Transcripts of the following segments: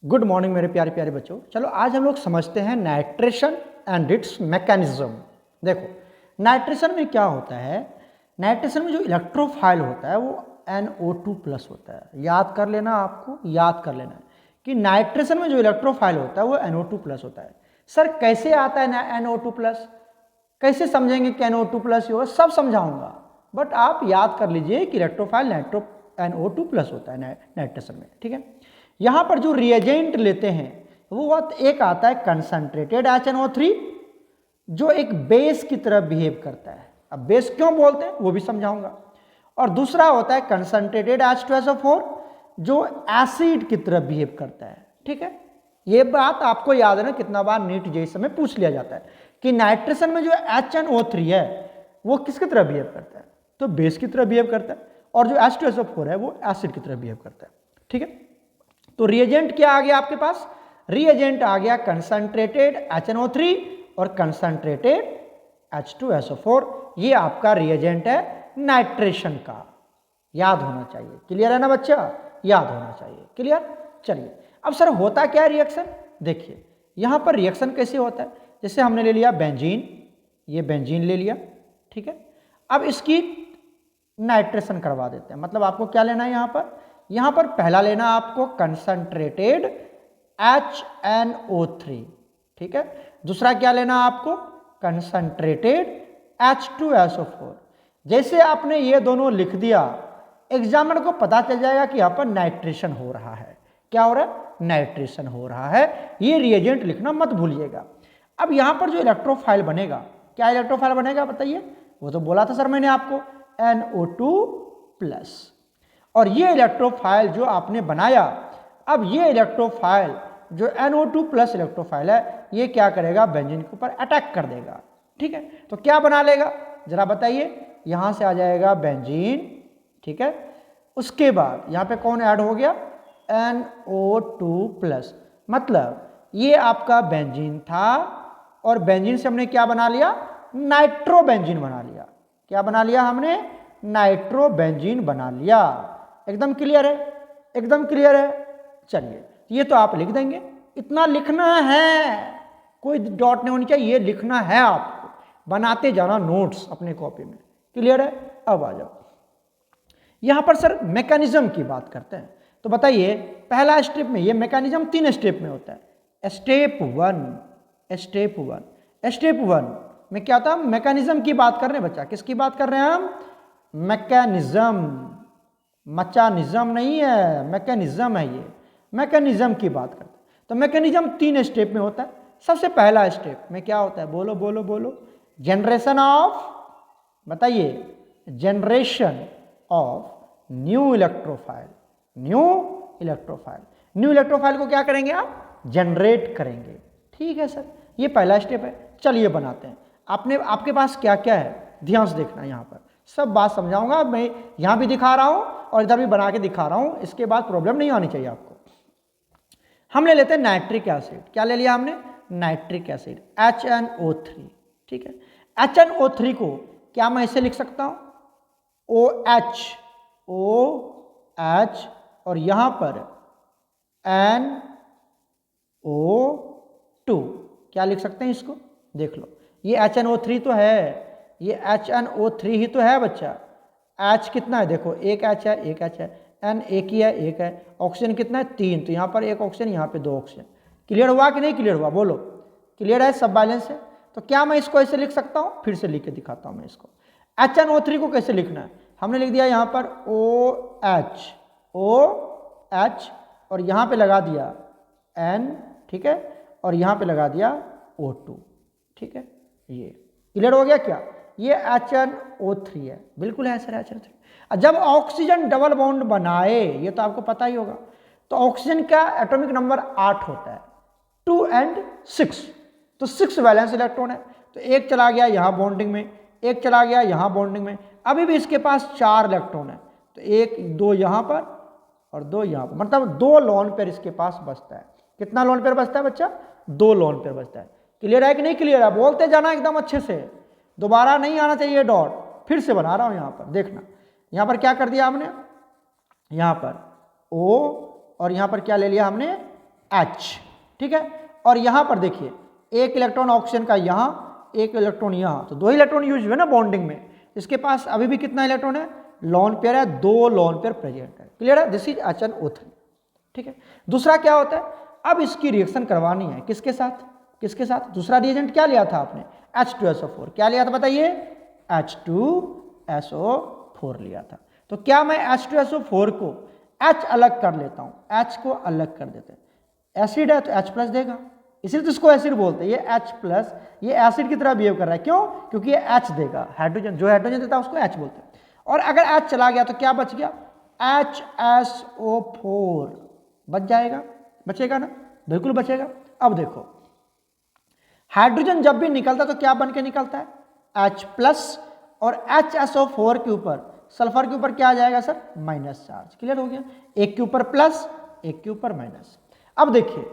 Good morning मेरे प्यारे प्यारे बच्चों। चलो आज हम लोग समझते हैं नाइट्रेशन एंड इट्स मैकेनिज्म। देखो नाइट्रेशन में क्या होता है, नाइट्रेशन में जो इलेक्ट्रोफाइल होता है वो NO2+ होता है। याद कर लेना, आपको याद कर लेना है कि नाइट्रेशन में जो इलेक्ट्रोफाइल होता है वो NO2+ होता है। सर कैसे आता है NO2+, कैसे समझेंगे कि NO2+ ही होगा, सब समझाऊंगा, बट आप याद कर लीजिए कि इलेक्ट्रोफाइल NO2+ होता है नाइट्रेशन में। ठीक है, यहाँ पर जो रिएजेंट लेते हैं वो एक आता है कंसंट्रेटेड HNO3 जो एक बेस की तरह बिहेव करता है। अब बेस क्यों बोलते हैं वो भी समझाऊंगा। और दूसरा होता है कंसंट्रेटेड H2SO4 जो एसिड की तरह बिहेव करता है। ठीक है, ये बात आपको याद है ना, कितना बार नीट जैसे में पूछ लिया जाता है कि नाइट्रेशन में जो HNO3 है वो किसकी तरह बिहेव करता है, तो बेस की तरह बिहेव करता है, और जो H2SO4 है वो एसिड की तरह बिहेव करता है। ठीक है, तो रिएजेंट क्या आ गया आपके पास, रिएजेंट आ गया कंसंट्रेटेड HNO3 और कंसंट्रेटेड H2SO4। ये आपका रिएजेंट है नाइट्रेशन का, याद होना चाहिए। क्लियर है ना बच्चा, याद होना चाहिए। क्लियर। चलिए अब सर होता क्या है रिएक्शन, देखिए यहां पर रिएक्शन कैसे होता है। जैसे हमने ले लिया बेंजीन, ये बेंजीन ले लिया, ठीक है। अब इसकी नाइट्रेशन करवा देते हैं। मतलब आपको क्या लेना है यहां पर पहला लेना आपको कंसंट्रेटेड HNO3, ठीक है। दूसरा क्या लेना आपको, कंसंट्रेटेड H2SO4। जैसे आपने ये दोनों लिख दिया, एग्जामिनर को पता चल जाएगा कि यहां पर नाइट्रेशन हो रहा है। क्या हो रहा है, नाइट्रेशन हो रहा है। ये रिएजेंट लिखना मत भूलिएगा। अब यहां पर जो इलेक्ट्रोफाइल बनेगा, क्या इलेक्ट्रोफाइल बनेगा बताइए, वो तो बोला था सर मैंने आपको, NO2+। और ये इलेक्ट्रोफाइल जो आपने बनाया, अब ये इलेक्ट्रोफाइल जो NO2+ इलेक्ट्रोफाइल है ये क्या करेगा, बेंजीन के ऊपर अटैक कर देगा। ठीक है, तो क्या बना लेगा जरा बताइए, यहां से आ जाएगा बेंजीन, ठीक है। उसके बाद यहां पे कौन ऐड हो गया, NO2+। मतलब ये आपका बेंजीन था और बेंजीन से हमने क्या बना लिया, नाइट्रोबेंजीन बना लिया। क्या बना लिया हमने, नाइट्रोबेंजीन बना लिया। एकदम क्लियर है, एकदम क्लियर है। चलिए ये तो आप लिख देंगे, इतना लिखना है, कोई डॉट नहीं होनी चाहिए, ये लिखना है आपको, बनाते जाना नोट्स अपने कॉपी में। क्लियर है। अब आ जाओ यहां पर सर मैकेनिज्म की बात करते हैं। तो बताइए पहला स्टेप में, ये मैकेनिज्म 3 स्टेप में होता है। स्टेप वन में क्या था, मैकेनिज्म की बात कर रहे हैं बच्चा, किसकी बात कर रहे हैं हम, मैकेनिज्म, मचानिज्म नहीं है, मैकेनिज्म है ये, मैकेनिज्म की बात करते हैं। तो मैकेनिज्म 3 स्टेप में होता है। सबसे पहला स्टेप में क्या होता है, बोलो बोलो बोलो, जनरेशन ऑफ, बताइए, generation of new electrophile. New electrophile को क्या करेंगे आप, जनरेट करेंगे। ठीक है सर, ये पहला स्टेप है। चलिए बनाते हैं। आपके पास क्या क्या है ध्यान से देखना, यहाँ पर सब बात समझाऊंगा मैं, यहां भी दिखा रहा हूं और इधर भी बना के दिखा रहा हूं, इसके बाद प्रॉब्लम नहीं आनी चाहिए आपको। हम ले लेते हैं नाइट्रिक एसिड। क्या ले लिया हमने, नाइट्रिक एसिड HNO3, ठीक है। HNO3 को क्या मैं इसे लिख सकता हूं, OH और यहां पर NO2, क्या लिख सकते हैं इसको, देख लो, ये HNO3 तो है, ये HNO3 ही तो है बच्चा। H कितना है, देखो एक H है, एक H है, N एक ही है, एक है। ऑक्सीजन कितना है, 3, तो यहाँ पर एक ऑक्सीजन, यहाँ पे 2 ऑक्सीजन। क्लियर हुआ कि नहीं क्लियर हुआ, बोलो क्लियर है, सब बैलेंस है। तो क्या मैं इसको ऐसे लिख सकता हूँ, फिर से लिख के दिखाता हूँ मैं इसको। HNO3 को कैसे लिखना है, हमने लिख दिया यहाँ पर OH और यहाँ पे लगा दिया N, ठीक है, और यहाँ पे लगा दिया O2, ठीक है। ये क्लियर हो गया क्या, ये HNO3 है, बिल्कुल है सर HNO3। जब ऑक्सीजन डबल बॉन्ड बनाए, ये तो आपको पता ही होगा, तो ऑक्सीजन का एटॉमिक नंबर 8 होता है, 2 and 6, तो 6 वैलेंस इलेक्ट्रॉन है। तो एक चला गया यहाँ बॉन्डिंग में, एक चला गया यहाँ बॉन्डिंग में, अभी भी इसके पास 4 इलेक्ट्रॉन है, तो 1 2 यहाँ पर और 2 यहाँ पर, मतलब 2 लोन पेयर इसके पास बचता है। कितना लोन पेयर बचता है बच्चा, 2 लोन पेयर बचता है। क्लियर है कि नहीं क्लियर है, बोलते जाना एकदम अच्छे से, दोबारा नहीं आना चाहिए डॉट। फिर से बना रहा हूं, यहां पर देखना, यहां पर क्या कर दिया हमने, यहां पर O और यहां पर क्या ले लिया हमने, H, ठीक है। और यहाँ पर देखिए एक इलेक्ट्रॉन ऑक्सीजन का यहाँ, एक इलेक्ट्रॉन यहाँ, तो 2 इलेक्ट्रॉन यूज हुए ना बॉन्डिंग में। इसके पास अभी भी कितना इलेक्ट्रॉन है, लोन पेयर है, 2 लोन पेयर प्रेजेंट है। क्लियर है, दिस इज HNO3, ठीक है। दूसरा क्या होता है, अब इसकी रिएक्शन करवानी है किसके साथ, किसके साथ, दूसरा रिएजेंट क्या लिया था आपने, H2SO4, क्या लिया था बताइए, H2SO4 लिया था। तो क्या मैं H2SO4 को H अलग कर लेता हूं, H को अलग कर देते हैं, एसिड है तो H प्लस देगा, इसलिए तो इसको एसिड बोलते हैं। ये H प्लस, ये एसिड की तरह बिहेव कर रहा है, क्यों, क्योंकि ये H देगा, हाइड्रोजन, जो हाइड्रोजन देता है उसको H बोलते हैं। और अगर H चला गया तो क्या बच गया, HSO4 बच जाएगा, बचेगा ना, बिल्कुल बचेगा। अब देखो हाइड्रोजन जब भी निकलता तो क्या बन के निकलता है, H प्लस, और HSO4 के ऊपर, सल्फर के ऊपर क्या आ जाएगा सर, माइनस चार्ज। क्लियर हो गया, एक के ऊपर प्लस, एक के ऊपर माइनस। अब देखिए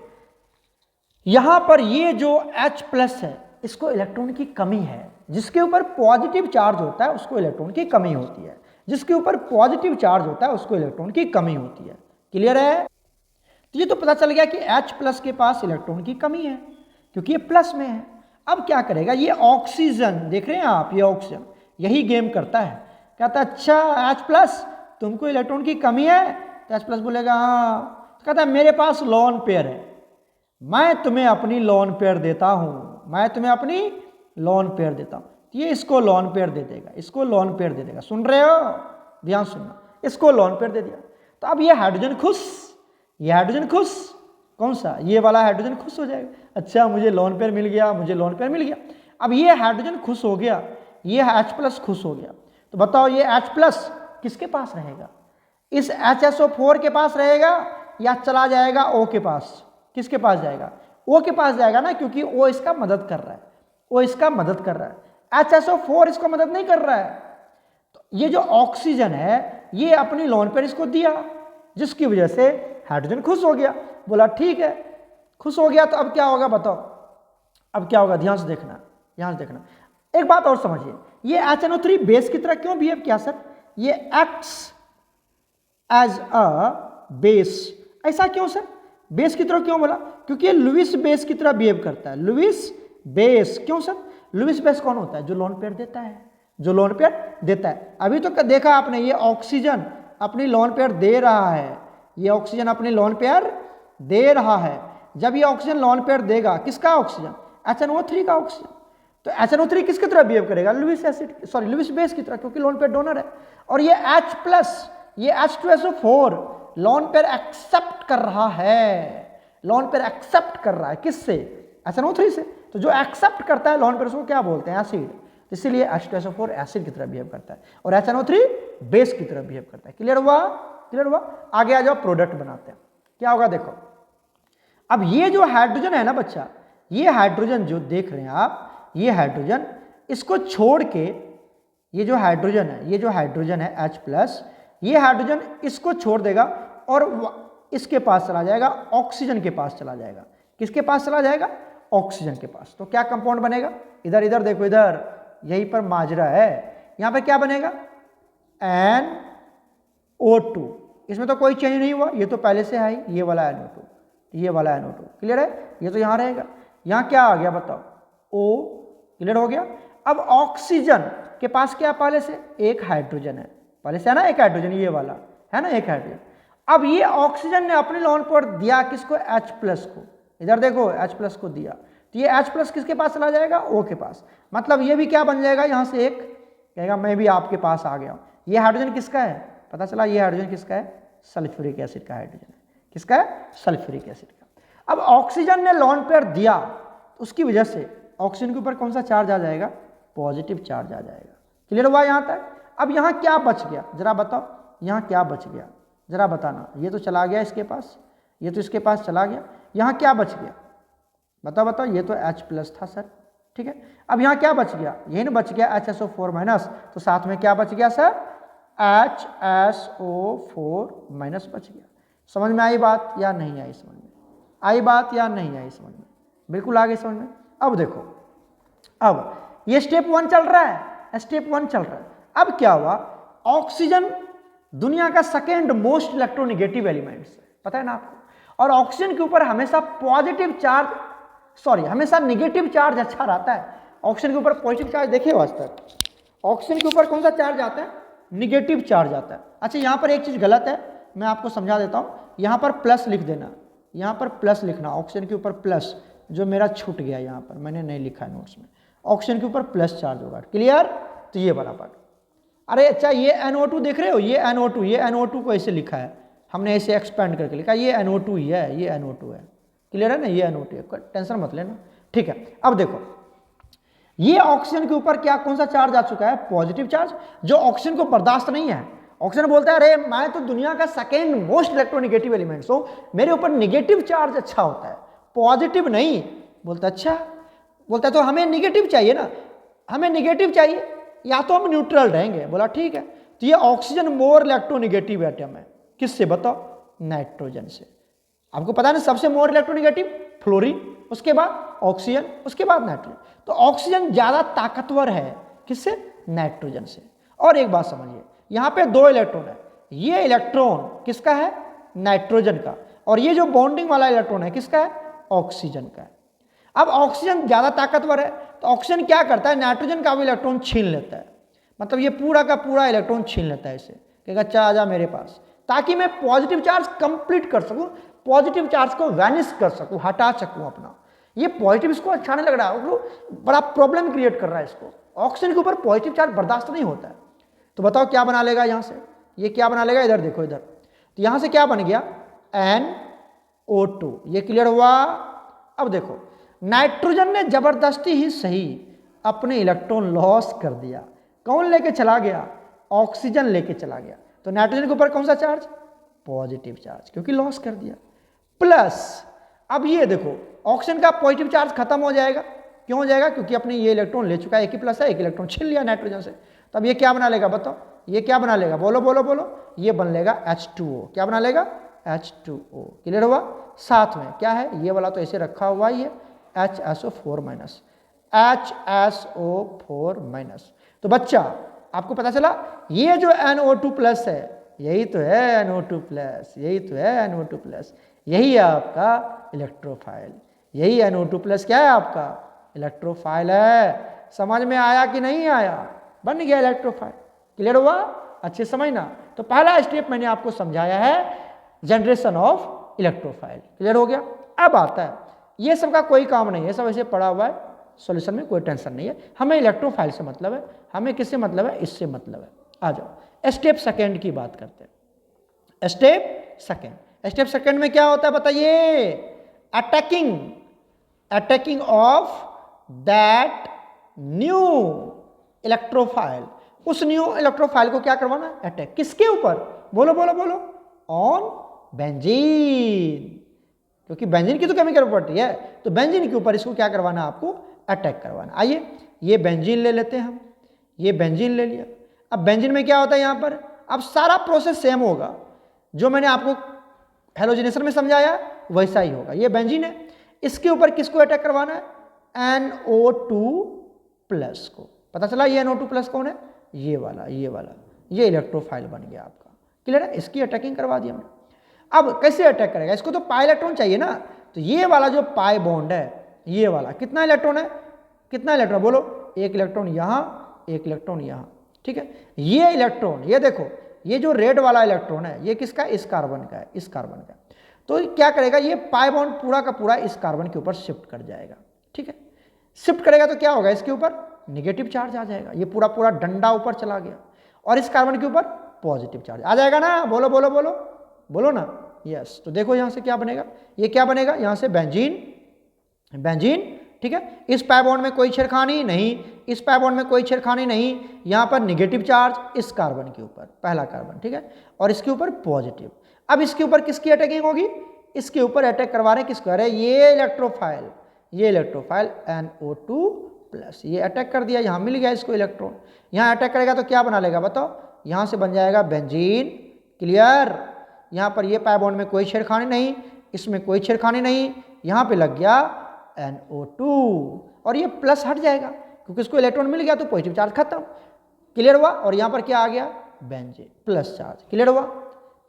यहां पर ये जो H प्लस है इसको इलेक्ट्रॉन की कमी है, जिसके ऊपर पॉजिटिव चार्ज होता है उसको इलेक्ट्रॉन की कमी होती है, जिसके ऊपर पॉजिटिव चार्ज होता है उसको इलेक्ट्रॉन की कमी होती है। क्लियर है, तो ये तो पता चल गया कि H प्लस के पास इलेक्ट्रॉन की कमी है क्योंकि ये प्लस में है। अब क्या करेगा, ये ऑक्सीजन देख रहे हैं आप, ये ऑक्सीजन यही गेम करता है, कहता है अच्छा H प्लस तुमको इलेक्ट्रॉन की कमी है, तो H प्लस बोलेगा हाँ, तो कहता है मेरे पास लोन पेयर है, मैं तुम्हें अपनी लोन पेयर देता हूं, मैं तुम्हें अपनी लोन पेयर देता हूं। तो ये इसको लोन पेयर दे देगा, इसको लोन पेयर दे देगा, सुन रहे हो, ध्यान सुनना, इसको लोन पेयर दे दिया। तो अब ये हाइड्रोजन खुश, ये हाइड्रोजन खुश, कौन सा, ये वाला हाइड्रोजन खुश हो जाएगा, अच्छा मुझे लोन पेयर मिल गया, मुझे लोन पेयर मिल गया। अब ये हाइड्रोजन खुश हो गया, ये H प्लस खुश हो गया, तो बताओ ये H प्लस किसके पास रहेगा, इस HSO4 के पास रहेगा या चला जाएगा O के पास, किसके पास जाएगा, O के पास जाएगा ना, क्योंकि O इसका मदद कर रहा है, O इसका मदद कर रहा है, HSO4 इसको मदद नहीं कर रहा है। तो ये जो ऑक्सीजन है ये अपनी लोन पेयर इसको दिया, जिसकी वजह से हाइड्रोजन खुश हो गया, बोला ठीक है, खुश हो गया। तो अब क्या होगा बताओ, अब क्या होगा, ध्यान से देखना, ध्यान से देखना। एक बात और समझिए, ये HNO3 बेस की तरह क्यों बिहेव किया सर, ये एक्ट्स एज अ बेस, ऐसा क्यों सर, बेस की तरह क्यों बोला, क्योंकि ये लुईस बेस की तरह बिहेव करता है, लुईस बेस। क्यों सर, लुईस बेस कौन होता है, जो लोन पेयर देता है, जो लोन पेयर देता है। अभी तो देखा आपने, ये ऑक्सीजन अपनी लोन पेयर दे रहा है, ये ऑक्सीजन अपनी लोन पेयर दे रहा है। जब ये ऑक्सीजन लोन पेयर देगा, किसका ऑक्सीजन, HNO3 का ऑक्सीजन, तो HNO3 किसकी तरह बिहेव करेगा, Lewis acid, sorry Lewis base की तरह, क्योंकि लोन पेयर डोनर है। और ये H प्लस, ये H2SO4 लोन पेयर एक्सेप्ट कर रहा है, लोन पेयर एक्सेप्ट कर रहा है किससे, HNO3 से। तो जो एक्सेप्ट करता है लोन पेयर उसको क्या बोलते हैं, एसिड। इसीलिए H2SO4 एसिड की तरह बिहेव करता है और HNO3 बेस की तरह बिहेव करता है। क्लियर हुआ, क्लियर हुआ। आगे आ जाओ, प्रोडक्ट बनाते हैं, क्या होगा देखो। अब ये जो हाइड्रोजन है ना बच्चा, ये हाइड्रोजन जो देख रहे हैं आप, ये हाइड्रोजन, इसको छोड़ के ये जो हाइड्रोजन है, ये जो हाइड्रोजन है H प्लस, ये हाइड्रोजन इसको छोड़ देगा और इसके पास चला जाएगा, ऑक्सीजन के पास चला जाएगा। किसके पास चला जाएगा, ऑक्सीजन के पास। तो क्या कंपाउंड बनेगा, इधर इधर देखो, इधर यहीं पर माजरा है, यहां पर क्या बनेगा, NO2। इसमें तो कोई चेंज नहीं हुआ, ये तो पहले से है ही, ये वाला NO2, ये वाला NO2। क्लियर है, ये तो यहां रहेगा। यहां क्या आ गया बताओ, O। क्लियर हो गया। अब ऑक्सीजन के पास क्या पहले से, एक हाइड्रोजन है, पहले से है ना एक हाइड्रोजन, ये वाला है ना एक हाइड्रोजन। अब ये ऑक्सीजन ने अपने लोन पर दिया किसको, H प्लस को, इधर देखो H प्लस को दिया, तो ये H प्लस किसके पास चला जाएगा, O के पास। मतलब ये भी क्या बन जाएगा, यहां से एक कहेगा मैं भी आपके पास आ गया हूं। ये हाइड्रोजन किसका है, पता चला ये हाइड्रोजन किसका है, सल्फ्यूरिक एसिड का हाइड्रोजन है। किसका है, सल्फ्यूरिक एसिड का। अब ऑक्सीजन ने लोन पेयर दिया, उसकी वजह से ऑक्सीजन के ऊपर कौन सा चार्ज आ जाएगा, पॉजिटिव चार्ज आ जाएगा। क्लियर हुआ यहां तक। अब यहां क्या बच गया जरा बताओ, यहां क्या बच गया जरा बताना। ये तो चला गया इसके पास, ये तो इसके पास चला गया, यहां क्या बच गया बताओ बताओ। ये तो H प्लस था सर, ठीक है। अब यहां क्या बच गया, यही ना बच गया HSO4 माइनस, तो साथ में क्या बच गया सर, HSO4 माइनस बच गया। समझ में आई बात या नहीं आई, समझ में आई बात या नहीं आई समझ में, बिल्कुल आगे समझ में। अब देखो, अब ये स्टेप 1 चल रहा है, स्टेप 1 चल रहा है। अब क्या हुआ, ऑक्सीजन दुनिया का सेकेंड मोस्ट इलेक्ट्रोनेगेटिव एलिमेंट्स है, पता है ना आपको। और ऑक्सीजन के ऊपर हमेशा पॉजिटिव चार्ज, सॉरी हमेशा निगेटिव चार्ज अच्छा रहता है। ऑक्सीजन के ऊपर पॉजिटिव चार्ज देखिए आज तक, ऑक्सीजन के ऊपर कौन सा चार्ज आता है? निगेटिव चार्ज आता है। अच्छा यहाँ पर एक चीज़ गलत है, मैं आपको समझा देता हूँ। यहाँ पर प्लस लिख देना, यहाँ पर प्लस लिखना, ऑक्सीजन के ऊपर प्लस, जो मेरा छूट गया यहाँ पर, मैंने नहीं लिखा है नोट्स में। ऑक्सीजन के ऊपर प्लस चार्ज होगा, क्लियर? तो ये वाला पार्ट। अरे अच्छा ये NO2 देख रहे हो, ये NO2, ये NO2 को ऐसे लिखा है, हमने ऐसे एक्सपेंड करके लिखा, ये NO2 ही है, ये NO2 है, क्लियर है ना? ये NO2 है, टेंशन मत लेना, ठीक है। अब देखो ये ऑक्सीजन के ऊपर क्या कौन सा चार्ज आ चुका है? पॉजिटिव चार्ज, जो ऑक्सीजन को बर्दाश्त नहीं है। ऑक्सीजन बोलता है अरे मैं तो दुनिया का सेकेंड मोस्ट इलेक्ट्रोनिगेटिव एलिमेंट्स हूं, मेरे ऊपर निगेटिव चार्ज अच्छा होता है, पॉजिटिव नहीं। बोलता अच्छा, बोलता है तो हमें निगेटिव चाहिए ना, हमें निगेटिव चाहिए, या तो हम न्यूट्रल रहेंगे। बोला ठीक है। तो ये ऑक्सीजन मोर इलेक्ट्रोनिगेटिव एटम है, किससे बताओ? नाइट्रोजन से। आपको पता है सबसे मोर इलेक्ट्रोनिगेटिव फ्लोरीन, उसके बाद ऑक्सीजन, उसके बाद नाइट्रोजन। तो ऑक्सीजन ज्यादा ताकतवर है, किससे? नाइट्रोजन से। और एक बात समझिए, यहाँ पे 2 इलेक्ट्रॉन है, ये इलेक्ट्रॉन किसका है? नाइट्रोजन का, और ये जो बॉन्डिंग वाला इलेक्ट्रॉन है किसका है? ऑक्सीजन का है। अब ऑक्सीजन ज्यादा ताकतवर है, तो ऑक्सीजन क्या करता है? नाइट्रोजन का भी इलेक्ट्रॉन छीन लेता है, मतलब ये पूरा का पूरा इलेक्ट्रॉन छीन लेता है इसे, कहेगा अच्छा आ जा मेरे पास, ताकि मैं पॉजिटिव चार्ज कंप्लीट कर सकूं, पॉजिटिव चार्ज को वैनिश कर सकूं, हटा सकूं अपना। ये पॉजिटिव इसको अच्छा नहीं लग रहा है, वो बड़ा प्रॉब्लम क्रिएट कर रहा है इसको। ऑक्सीजन के ऊपर पॉजिटिव चार्ज बर्दाश्त नहीं होता है, तो बताओ क्या बना लेगा यहाँ से? ये क्या बना लेगा? इधर देखो इधर, तो यहाँ से क्या बन गया? NO2। ये क्लियर हुआ? अब देखो नाइट्रोजन ने जबरदस्ती ही सही अपने इलेक्ट्रॉन लॉस कर दिया। कौन लेके चला गया? ऑक्सीजन लेके चला गया। तो नाइट्रोजन के ऊपर कौन सा चार्ज? पॉजिटिव चार्ज, क्योंकि लॉस कर दिया। प्लस अब ये देखो ऑक्सीजन का पॉजिटिव चार्ज खत्म हो जाएगा। क्यों हो जाएगा? क्योंकि अपने ये इलेक्ट्रॉन ले चुका है, एक ही प्लस है, एक इलेक्ट्रॉन छीन लिया नाइट्रोजन से। तब ये क्या बना लेगा बताओ? ये क्या बना लेगा? बोलो बोलो बोलो। ये बन लेगा H2O। क्या बना लेगा? H2O। क्लियर हुआ? साथ में क्या है? ये वाला तो ऐसे रखा हुआ ही है, HSO4 माइनस, HSO4 माइनस। तो बच्चा आपको पता चला ये जो NO2 प्लस है, यही तो है NO2 प्लस, यही तो है NO2 प्लस, यही है आपका इलेक्ट्रोफाइल। यही NO2 प्लस क्या है? आपका इलेक्ट्रोफाइल है। समझ में आया कि नहीं आया? बन गया इलेक्ट्रोफाइल। क्लियर हुआ? अच्छे समझना। तो पहला स्टेप मैंने आपको समझाया है, जनरेशन ऑफ इलेक्ट्रोफाइल। क्लियर हो गया? अब आता है, ये सब का कोई काम नहीं है, सब ऐसे पड़ा हुआ है, सॉल्यूशन में कोई टेंशन नहीं है। हमें इलेक्ट्रोफाइल से मतलब है, हमें किससे मतलब है? इससे मतलब है। आ जाओ स्टेप सेकेंड की बात करते हैं। स्टेप सेकेंड, स्टेप सेकेंड में क्या होता है बताइए? Attacking of that new electrophile. उस न्यू इलेक्ट्रोफाइल को क्या करवाना? अटैक। किसके ऊपर? बोलो बोलो बोलो। ऑन बेंजीन, क्योंकि बेंजीन की तो केमिकल प्रॉपर्टी है, तो बेंजीन के ऊपर इसको क्या करवाना? आपको अटैक करवाना। आइए ये बेंजीन ले लेते हैं हम, ये बेंजीन ले लिया। अब बेंजीन में क्या होता है? यहाँ पर अब सारा प्रोसेस सेम होगा, जो मैंने आपको हेलोजिनेशन में समझाया वैसा ही होगा। ये बेंजीन है, इसके ऊपर किसको अटैक करवाना है? NO2 प्लस को। पता चला ये NO2 प्लस कौन है? ये वाला, ये वाला, ये इलेक्ट्रोफाइल बन गया आपका। क्लियर है? इसकी अटैकिंग करवा दी हमने। अब कैसे अटैक करेगा? इसको तो पाई इलेक्ट्रॉन चाहिए ना, तो ये वाला जो पाई बॉन्ड है, ये वाला कितना इलेक्ट्रॉन है? कितना इलेक्ट्रॉन बोलो? एक इलेक्ट्रॉन यहाँ, एक इलेक्ट्रॉन यहाँ, ठीक है। ये इलेक्ट्रॉन, ये देखो, ये जो रेड वाला इलेक्ट्रॉन है, ये किसका? इस कार्बन का है, इस कार्बन का। तो क्या करेगा? ये पाई बॉन्ड पूरा का पूरा इस कार्बन के ऊपर शिफ्ट कर जाएगा, ठीक है। शिफ्ट करेगा तो क्या होगा? इसके ऊपर निगेटिव चार्ज आ जाएगा, ये पूरा पूरा डंडा ऊपर चला गया, और इस कार्बन के ऊपर पॉजिटिव चार्ज आ जाएगा ना। बोलो बोलो बोलो बोलो ना। यस। तो देखो यहाँ से क्या बनेगा? ये क्या बनेगा? यहाँ से बेंजीन, बेंजीन, ठीक है। इस पाई बॉन्ड में कोई छेड़खानी नहीं, इस पाई बॉन्ड में कोई छेड़खानी नहीं। यहाँ पर निगेटिव चार्ज इस कार्बन के ऊपर, पहला कार्बन, ठीक है, और इसके ऊपर पॉजिटिव। अब इसके ऊपर किसकी अटैकिंग होगी? इसके ऊपर अटैक करवा रहे हैं किसको? अरे ये इलेक्ट्रोफाइल, ये इलेक्ट्रोफाइल NO2 प्लस, ये अटैक कर दिया, यहाँ मिल गया इसको इलेक्ट्रॉन। यहाँ अटैक करेगा तो क्या बना लेगा बताओ? यहाँ से बन जाएगा बेंजीन। क्लियर? यहाँ पर ये पाई बॉन्ड में कोई छेड़खानी नहीं, इसमें कोई छेड़खानी नहीं, यहाँ पे लग गया NO2, और ये प्लस हट जाएगा क्योंकि इसको इलेक्ट्रॉन मिल गया, तो पॉजिटिव चार्ज खत्म। क्लियर हुआ? और यहाँ पर क्या आ गया? Benzene plus charge. क्लियर हुआ?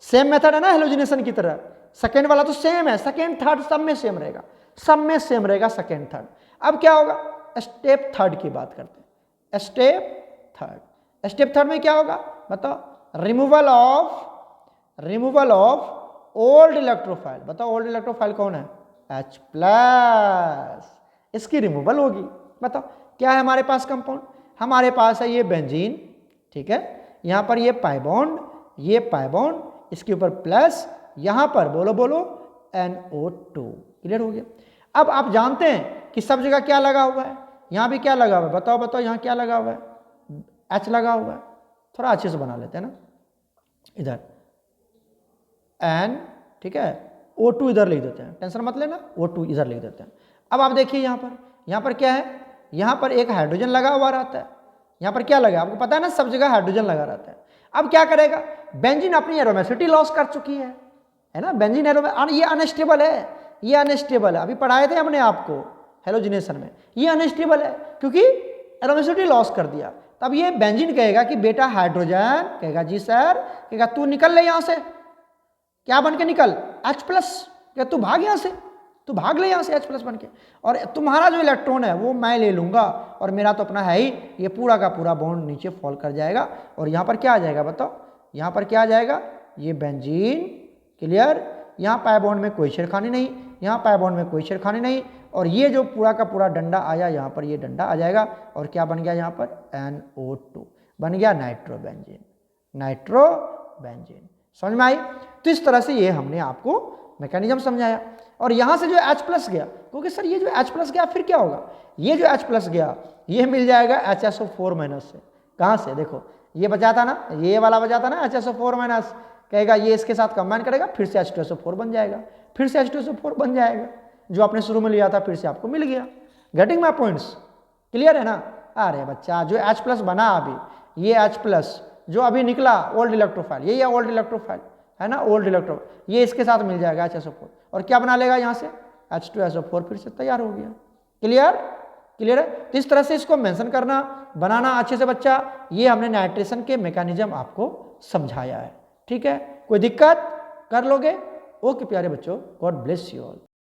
सेम मेथड है ना हेलोजिनेशन की तरह, सेकेंड वाला तो सेम है, सेकेंड थर्ड सब में सेम रहेगा, सब में सेम रहेगा सेकेंड थर्ड। अब क्या होगा, स्टेप थर्ड की बात करते हैं। स्टेप थर्ड, स्टेप थर्ड में क्या होगा बताओ, रिमूवल ऑफ ओल्ड इलेक्ट्रोफाइल। बताओ ओल्ड इलेक्ट्रोफाइल कौन है, H+, इसकी रिमूवल होगी। बताओ क्या है हमारे पास कंपाउंड, हमारे पास है ये बेंजीन, ठीक है, यहाँ पर ये पाई बॉन्ड, ये पाई बॉन्ड, इसके ऊपर प्लस, यहाँ पर बोलो बोलो NO2। क्लियर हो गया। अब आप जानते हैं कि सब जगह क्या लगा हुआ है, यहाँ भी क्या लगा हुआ है, बताओ बताओ यहाँ क्या लगा हुआ है, H लगा हुआ है। थोड़ा अच्छे से बना लेते हैं ना, इधर N, ठीक है, O2 इधर लिख देते हैं, टेंशन मत लेना, O2 इधर लिख देते हैं। अब आप देखिए यहाँ पर क्या है, यहाँ पर एक हाइड्रोजन लगा हुआ रहता है, यहाँ पर क्या लगा आपको पता है ना, सब जगह हाइड्रोजन लगा रहता है। अब क्या करेगा, बेंजीन अपनी एरोमेसिटी लॉस कर चुकी है ना, बेंजीन ये अनस्टेबल है, ये अनस्टेबल है, अभी पढ़ाए थे हमने आपको हेलोजिनेशन में, ये अनस्टेबल है क्योंकि एरोमेसिटी लॉस कर दिया। तब ये बेंजीन कहेगा कि बेटा हाइड्रोजन, कहेगा जी सर, कहेगा तू निकल ले यहाँ से, क्या बन के निकल, H+, क्या तू भाग यहाँ से, तू भाग ले यहाँ से H+ बन के, और तुम्हारा जो इलेक्ट्रॉन है वो मैं ले लूँगा, और मेरा तो अपना है ही, ये पूरा का पूरा बॉन्ड नीचे फॉल कर जाएगा, और यहाँ पर क्या आ जाएगा बताओ, यहाँ पर क्या आ जाएगा, ये बेंजीन। क्लियर, यहाँ पाई बॉन्ड में कोई छेड़खानी नहीं, यहाँ पाई बॉन्ड में कोई छेड़खानी नहीं, और ये जो पूरा का पूरा डंडा आया यहाँ पर, ये डंडा आ जाएगा, और क्या बन गया यहाँ पर, NO2 बन गया, नाइट्रोबेंजीन, नाइट्रोबेंजीन। समझ में आई। तो इस तरह से ये हमने आपको मैकेनिज्म समझाया, और यहाँ से जो H+ गया, क्योंकि सर ये जो H+ गया फिर क्या होगा, ये जो H+ गया ये मिल जाएगा HSO4- से। कहाँ से, देखो ये बचा था ना, ये वाला बचा था ना HSO4-, कहेगा ये इसके साथ कंबाइन करेगा, फिर से H2SO4 बन जाएगा, फिर से H2SO4 बन जाएगा, जो आपने शुरू में लिया था फिर से आपको मिल गया। गेटिंग माय पॉइंट्स, क्लियर है ना। अरे बच्चा जो H+ बना अभी, ये H+ जो अभी निकला ओल्ड इलेक्ट्रोफाइल, ये ओल्ड इलेक्ट्रोफाइल है ना, ओल्ड इलेक्ट्रो, ये इसके साथ मिल जाएगा HSO4, और क्या बना लेगा यहाँ से H2SO4, फिर से तैयार हो गया। क्लियर, क्लियर है। तो इस तरह से इसको मेंशन करना, बनाना अच्छे से बच्चा, ये हमने नाइट्रेशन के मैकेनिज्म आपको समझाया है। ठीक है, कोई दिक्कत कर लोगे। ओके प्यारे बच्चों, गॉड ब्लेस यू ऑल।